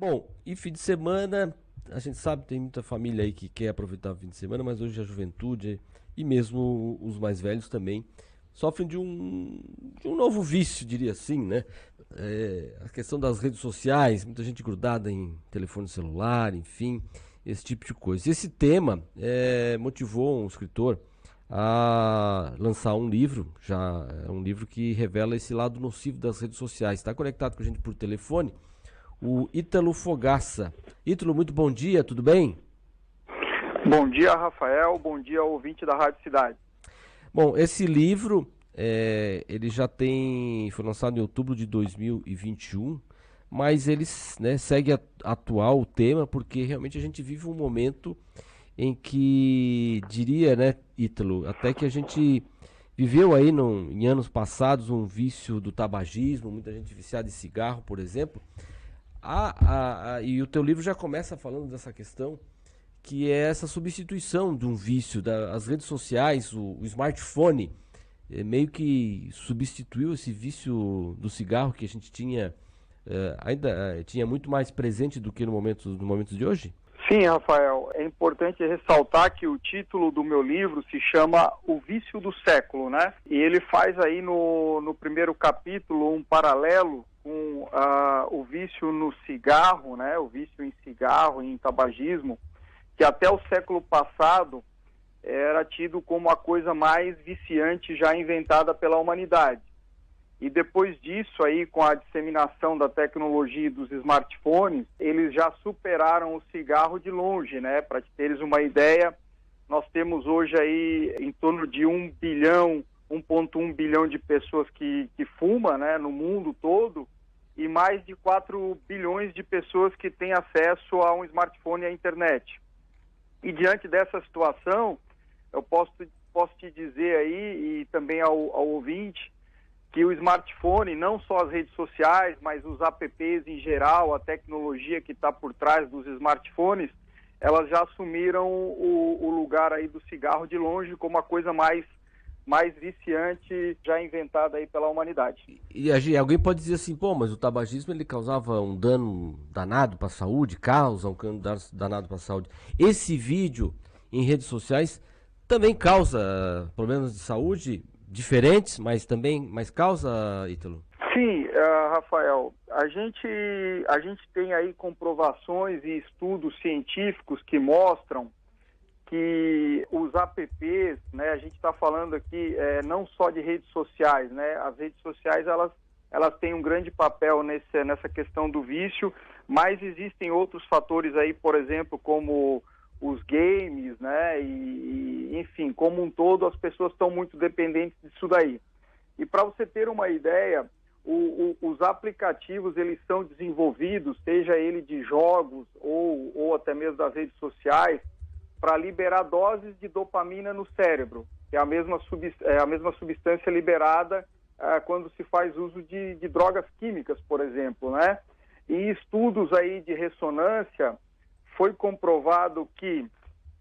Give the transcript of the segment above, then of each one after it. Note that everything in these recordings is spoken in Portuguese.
Bom, e fim de semana, a gente sabe, tem muita família aí que quer aproveitar o fim de semana, mas hoje a juventude e mesmo os mais velhos também sofrem de um novo vício, diria assim, né? A questão das redes sociais, muita gente grudada em telefone celular, enfim, esse tipo de coisa. Esse tema motivou um escritor a lançar um livro, já é um livro que revela esse lado nocivo das redes sociais. Está conectado com a gente por telefone o Ítalo Fogaça. Ítalo, muito bom dia, tudo bem? Bom dia, Rafael. Bom dia, ouvinte da Rádio Cidade. Bom, esse livro, ele já foi lançado em outubro de 2021, mas ele, né, segue atual o tema, porque realmente a gente vive um momento em que, diria, né, Ítalo, até que a gente viveu aí em anos passados um vício do tabagismo, muita gente viciada em cigarro, por exemplo. E o teu livro já começa falando dessa questão, que é essa substituição de um vício. As redes sociais, o smartphone, meio que substituiu esse vício do cigarro que a gente tinha, ainda tinha muito mais presente do que no momento de hoje? Sim, Rafael, é importante ressaltar que o título do meu livro se chama O Vício do Século, né? E ele faz aí no primeiro capítulo um paralelo com o vício no cigarro, né? O vício em cigarro, em tabagismo, que até o século passado era tido como a coisa mais viciante já inventada pela humanidade. E depois disso, aí, com a disseminação da tecnologia e dos smartphones, eles já superaram o cigarro de longe, né? Para teres uma ideia, nós temos hoje aí em torno de 1,1 bilhão de pessoas que fumam, né, no mundo todo, e mais de 4 bilhões de pessoas que têm acesso a um smartphone e à internet. E diante dessa situação, eu posso te dizer aí, e também ao ouvinte, que o smartphone, não só as redes sociais, mas os apps em geral, a tecnologia que está por trás dos smartphones, elas já assumiram o lugar aí do cigarro de longe como a coisa mais viciante já inventada aí pela humanidade. Alguém pode dizer assim, pô, mas o tabagismo ele causava um dano danado para a saúde, causa um dano danado para a saúde. Esse vídeo em redes sociais também causa problemas de saúde diferentes, mas causa, Ítalo? Sim, Rafael, a gente tem aí comprovações e estudos científicos que mostram que os apps, né, a gente está falando aqui não só de redes sociais, né, as redes sociais elas têm um grande papel nessa questão do vício, mas existem outros fatores aí, por exemplo, como os games, né, e enfim, como um todo, as pessoas estão muito dependentes disso daí. E para você ter uma ideia, os aplicativos, eles são desenvolvidos, seja ele de jogos ou até mesmo das redes sociais, para liberar doses de dopamina no cérebro, que é a mesma substância liberada quando se faz uso de drogas químicas, por exemplo, né? E estudos aí de ressonância, foi comprovado que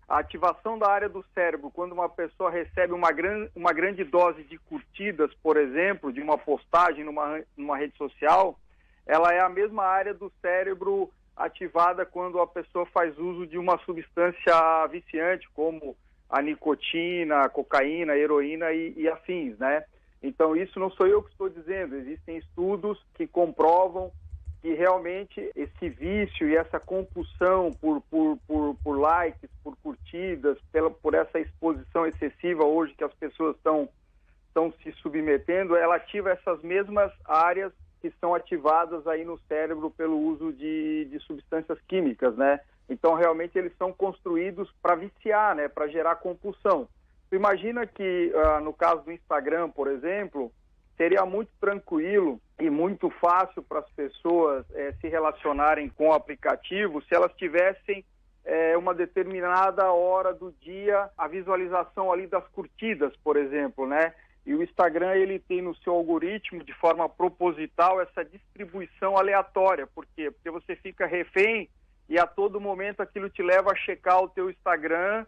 a ativação da área do cérebro, quando uma pessoa recebe uma grande dose de curtidas, por exemplo, de uma postagem numa rede social, ela é a mesma área do cérebro ativada quando a pessoa faz uso de uma substância viciante, como a nicotina, a cocaína, a heroína e afins, né? Então, isso não sou eu que estou dizendo, existem estudos que comprovam que realmente esse vício e essa compulsão por likes, por curtidas, por essa exposição excessiva hoje que as pessoas estão se submetendo, ela ativa essas mesmas áreas que são ativadas aí no cérebro pelo uso de substâncias químicas, né? Então, realmente, eles são construídos para viciar, né? Para gerar compulsão. Tu imagina que, no caso do Instagram, por exemplo, seria muito tranquilo e muito fácil para as pessoas se relacionarem com o aplicativo se elas tivessem uma determinada hora do dia a visualização ali das curtidas, por exemplo, né? E o Instagram, ele tem no seu algoritmo, de forma proposital, essa distribuição aleatória. Por quê? Porque você fica refém e a todo momento aquilo te leva a checar o teu Instagram,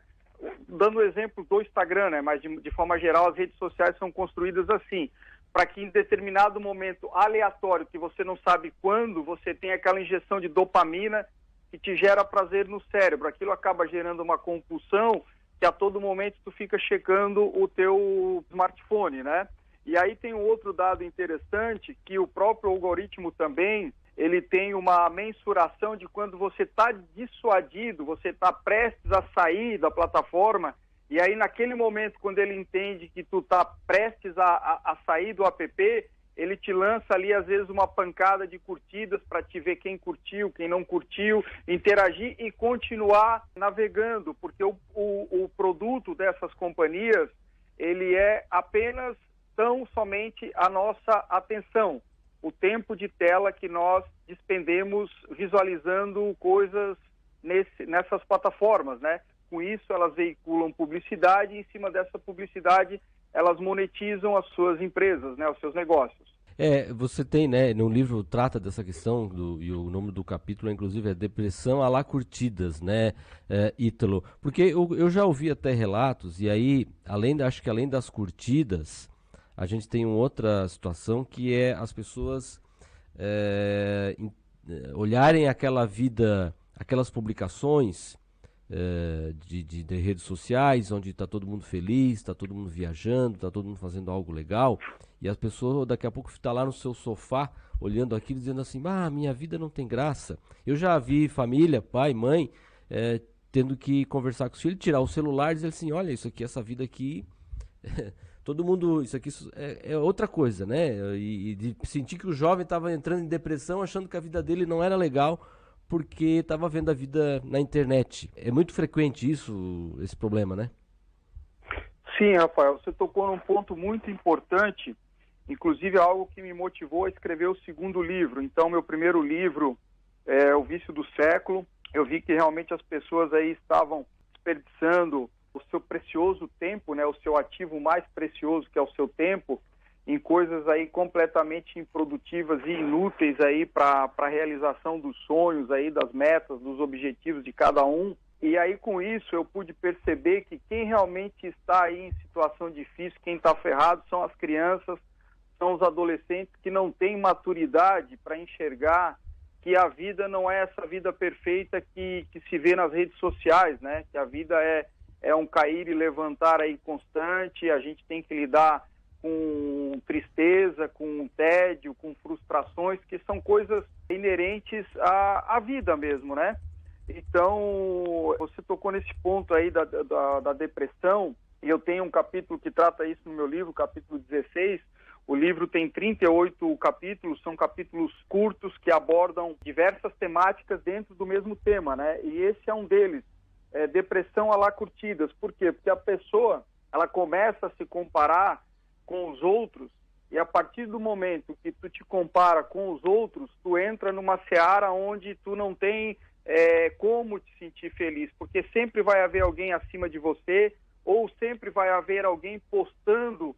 dando o exemplo do Instagram, né? Mas de forma geral as redes sociais são construídas assim. para que em determinado momento aleatório, que você não sabe quando, você tem aquela injeção de dopamina que te gera prazer no cérebro. Aquilo acaba gerando uma compulsão que a todo momento tu fica checando o teu smartphone, né? E aí tem um outro dado interessante, que o próprio algoritmo também, ele tem uma mensuração de quando você está dissuadido, você está prestes a sair da plataforma, e aí naquele momento, quando ele entende que tu está prestes a sair do app, ele te lança ali, às vezes, uma pancada de curtidas para te ver quem curtiu, quem não curtiu, interagir e continuar navegando, porque o produto dessas companhias, ele é apenas tão somente a nossa atenção, o tempo de tela que nós despendemos visualizando coisas nessas plataformas, né? Com isso, elas veiculam publicidade e, em cima dessa publicidade, elas monetizam as suas empresas, né, os seus negócios. Você tem, né, no livro trata dessa questão, e o nome do capítulo, inclusive, é Depressão à la Curtidas, né, Ítalo? Porque eu já ouvi até relatos, e aí, acho que além das curtidas, a gente tem uma outra situação, que é as pessoas olharem aquela vida, aquelas publicações de redes sociais, onde está todo mundo feliz, está todo mundo viajando, está todo mundo fazendo algo legal, e as pessoas daqui a pouco está lá no seu sofá, olhando aquilo, dizendo assim, minha vida não tem graça. Eu já vi família, pai, mãe, tendo que conversar com os filhos, tirar o celular e dizer assim, olha, isso aqui, essa vida aqui, todo mundo, isso aqui é outra coisa, né? E de sentir que o jovem estava entrando em depressão, achando que a vida dele não era legal, porque estava vendo a vida na internet. É muito frequente esse problema, né? Sim, Rafael, você tocou num ponto muito importante, inclusive algo que me motivou a escrever o segundo livro. Então, meu primeiro livro é O Vício do Século. Eu vi que realmente as pessoas aí estavam desperdiçando o seu precioso tempo, né, o seu ativo mais precioso, que é o seu tempo, em coisas aí completamente improdutivas e inúteis aí para a realização dos sonhos aí, das metas, dos objetivos de cada um. E aí com isso eu pude perceber que quem realmente está aí em situação difícil, quem está ferrado, são as crianças, são os adolescentes que não têm maturidade para enxergar que a vida não é essa vida perfeita que se vê nas redes sociais, né? Que a vida é um cair e levantar aí constante, a gente tem que lidar com tristeza, com tédio, com frustrações, que são coisas inerentes à vida mesmo, né? Então, você tocou nesse ponto aí da depressão, e eu tenho um capítulo que trata isso no meu livro, capítulo 16. O livro tem 38 capítulos, são capítulos curtos que abordam diversas temáticas dentro do mesmo tema, né? E esse é um deles, depressão à la curtidas. Por quê? Porque a pessoa, ela começa a se comparar com os outros, e a partir do momento que tu te compara com os outros, tu entra numa seara onde tu não tem como te sentir feliz, porque sempre vai haver alguém acima de você, ou sempre vai haver alguém postando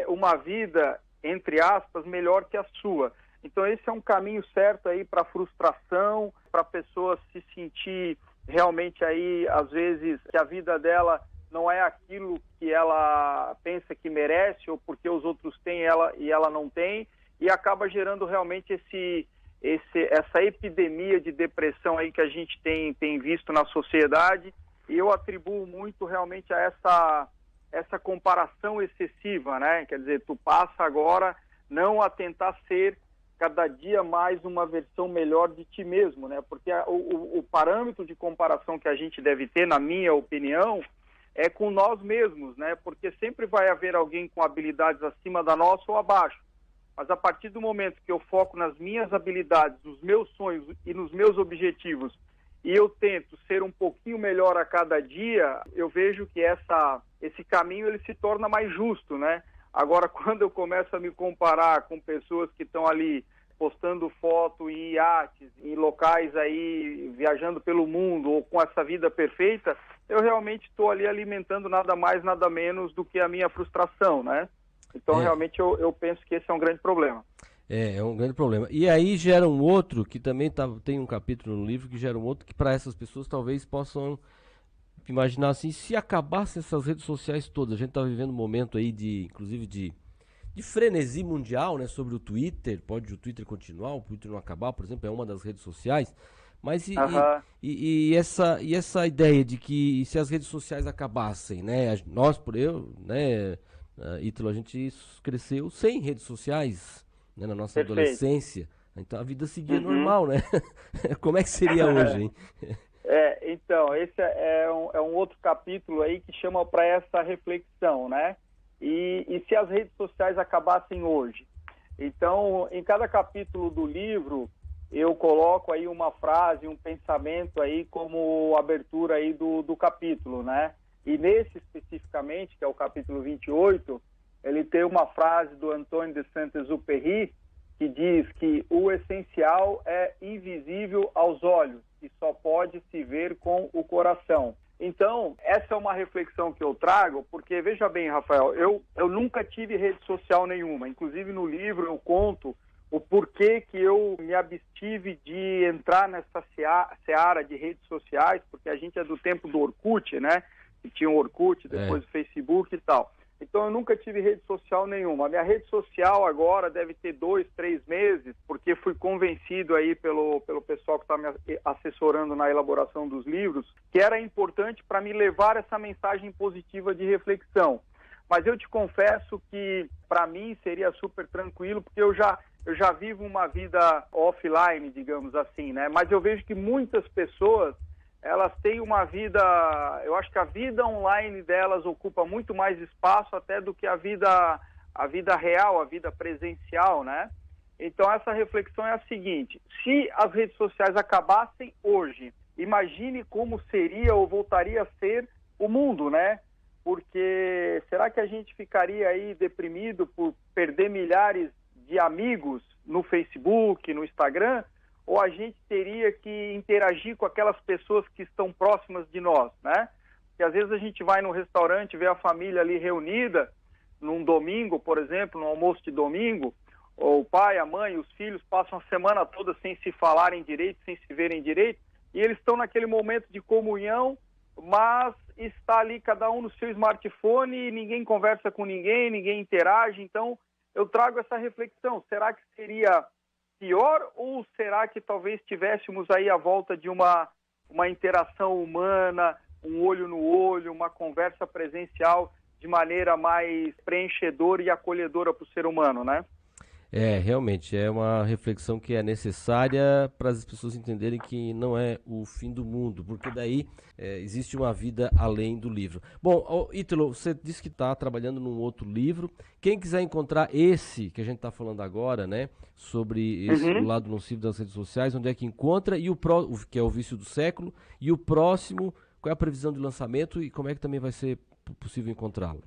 uma vida, entre aspas, melhor que a sua. Então esse é um caminho certo aí para frustração, para a pessoa se sentir realmente aí, às vezes, que a vida dela não é aquilo que ela pensa que merece, ou porque os outros têm e ela não tem, e acaba gerando realmente essa epidemia de depressão aí que a gente tem visto na sociedade, e eu atribuo muito realmente a essa comparação excessiva, né? Quer dizer, tu passa agora não a tentar ser cada dia mais uma versão melhor de ti mesmo, né? Porque o parâmetro de comparação que a gente deve ter, na minha opinião, é com nós mesmos, né? Porque sempre vai haver alguém com habilidades acima da nossa ou abaixo. Mas a partir do momento que eu foco nas minhas habilidades, nos meus sonhos e nos meus objetivos, e eu tento ser um pouquinho melhor a cada dia, eu vejo que esse caminho ele se torna mais justo, né? Agora, quando eu começo a me comparar com pessoas que estão ali postando foto em iates, em locais aí, viajando pelo mundo, ou com essa vida perfeita, eu realmente estou ali alimentando nada mais, nada menos do que a minha frustração, né? Então, realmente, eu penso que esse é um grande problema. É um grande problema. E aí gera um outro, que também tem um capítulo no livro, que gera um outro, que para essas pessoas talvez possam imaginar assim, se acabassem essas redes sociais todas, a gente está vivendo um momento aí inclusive de de frenesi mundial, né, sobre o Twitter. Pode o Twitter continuar, o Twitter não acabar, por exemplo, é uma das redes sociais. Mas Aham. essa ideia de que se as redes sociais acabassem, né? Nós, por eu, né, Ítalo, a gente cresceu sem redes sociais, né, na nossa Perfeito. adolescência. Então a vida seguia Uhum. normal, né? Como é que seria hoje, hein? Então, esse é um outro capítulo aí que chama para essa reflexão, né? E se as redes sociais acabassem hoje? Então, em cada capítulo do livro, eu coloco aí uma frase, um pensamento aí como abertura aí do capítulo, né? E nesse especificamente, que é o capítulo 28, ele tem uma frase do Antoine de Saint-Exupéry que diz que o essencial é invisível aos olhos e só pode se ver com o coração. Então, essa é uma reflexão que eu trago, porque, veja bem, Rafael, eu nunca tive rede social nenhuma. Inclusive, no livro eu conto o porquê que eu me abstive de entrar nessa seara de redes sociais, porque a gente é do tempo do Orkut, né? Que tinha o Orkut, depois o Facebook e tal. Então, eu nunca tive rede social nenhuma. A minha rede social agora deve ter 2, 3 meses, porque fui convencido aí pelo pessoal que está me assessorando na elaboração dos livros, que era importante para me levar essa mensagem positiva de reflexão. Mas eu te confesso que, para mim, seria super tranquilo, porque eu já vivo uma vida offline, digamos assim, né? Mas eu vejo que muitas pessoas elas têm uma vida, eu acho que a vida online delas ocupa muito mais espaço até do que a vida real, a vida presencial, né? Então essa reflexão é a seguinte: se as redes sociais acabassem hoje, imagine como seria ou voltaria a ser o mundo, né? Porque será que a gente ficaria aí deprimido por perder milhares de amigos no Facebook, no Instagram? Ou a gente teria que interagir com aquelas pessoas que estão próximas de nós, né? Porque às vezes a gente vai num restaurante, vê a família ali reunida, num domingo, por exemplo, no almoço de domingo, ou o pai, a mãe, os filhos passam a semana toda sem se falarem direito, sem se verem direito, e eles estão naquele momento de comunhão, mas está ali cada um no seu smartphone e ninguém conversa com ninguém, ninguém interage. Então, eu trago essa reflexão. Será que seria pior ou será que talvez tivéssemos aí a volta de uma interação humana, um olho no olho, uma conversa presencial de maneira mais preenchedora e acolhedora para o ser humano, né? Realmente, é uma reflexão que é necessária para as pessoas entenderem que não é o fim do mundo, porque daí existe uma vida além do livro. Bom, Ítalo, você disse que está trabalhando num outro livro. Quem quiser encontrar esse que a gente está falando agora, né, sobre o lado nocivo das redes sociais, onde é que encontra, e que é o vício do século, e o próximo, qual é a previsão de lançamento e como é que também vai ser possível encontrá-lo?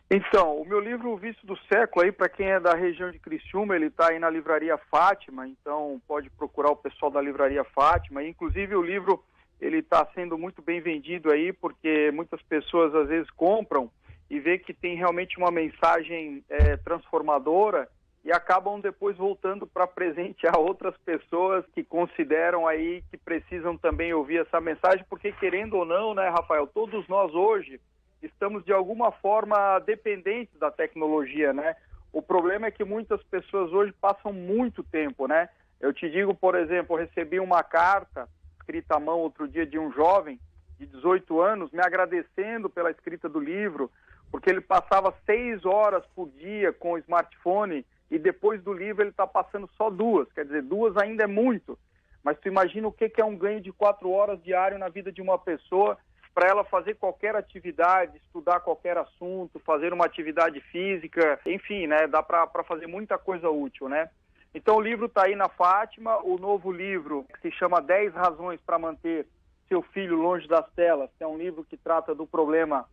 Então, o meu livro O Vício do Século, aí para quem é da região de Criciúma, ele está aí na Livraria Fátima, então pode procurar o pessoal da Livraria Fátima. Inclusive o livro ele está sendo muito bem vendido aí, porque muitas pessoas às vezes compram e vê que tem realmente uma mensagem transformadora e acabam depois voltando para presentear outras pessoas que consideram aí que precisam também ouvir essa mensagem, porque querendo ou não, né, Rafael, todos nós hoje estamos de alguma forma dependentes da tecnologia, né? O problema é que muitas pessoas hoje passam muito tempo, né? Eu te digo, por exemplo, eu recebi uma carta escrita à mão outro dia de um jovem de 18 anos me agradecendo pela escrita do livro, porque ele passava 6 horas por dia com o smartphone e depois do livro ele está passando só 2, quer dizer, 2 ainda é muito, mas tu imagina o que é um ganho de 4 horas diário na vida de uma pessoa para ela fazer qualquer atividade, estudar qualquer assunto, fazer uma atividade física, enfim, né? Dá para fazer muita coisa útil, né? Então o livro está aí na Fátima, o novo livro que se chama 10 razões para manter seu filho longe das telas, que é um livro que trata do problema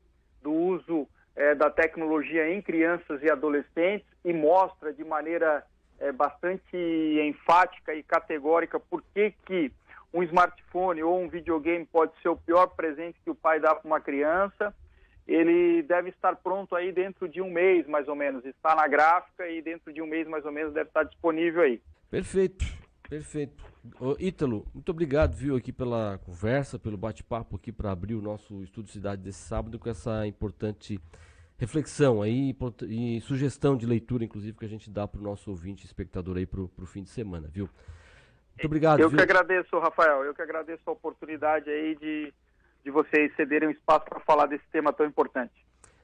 do uso da tecnologia em crianças e adolescentes e mostra de maneira bastante enfática e categórica por que um smartphone ou um videogame pode ser o pior presente que o pai dá para uma criança. Ele deve estar pronto aí dentro de um mês, mais ou menos. Está na gráfica e dentro de um mês, mais ou menos, deve estar disponível aí. Perfeito, perfeito. Ô, Ítalo, muito obrigado, viu, aqui pela conversa, pelo bate-papo aqui para abrir o nosso Estúdio Cidade desse sábado com essa importante reflexão aí e sugestão de leitura, inclusive, que a gente dá para o nosso ouvinte, espectador aí para o fim de semana, viu? Muito obrigado, Eu viu? que agradeço, Rafael, eu que agradeço a oportunidade aí de vocês cederem um espaço para falar desse tema tão importante.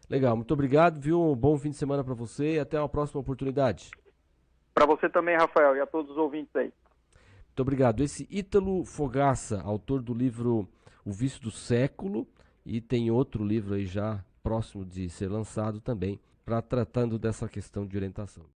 Legal, muito obrigado, viu? Um bom fim de semana para você e até uma próxima oportunidade. Para você também, Rafael, e a todos os ouvintes aí. Muito obrigado. Esse Ítalo Fogaça, autor do livro O Vício do Século, e tem outro livro aí já próximo de ser lançado também, tratando dessa questão de orientação.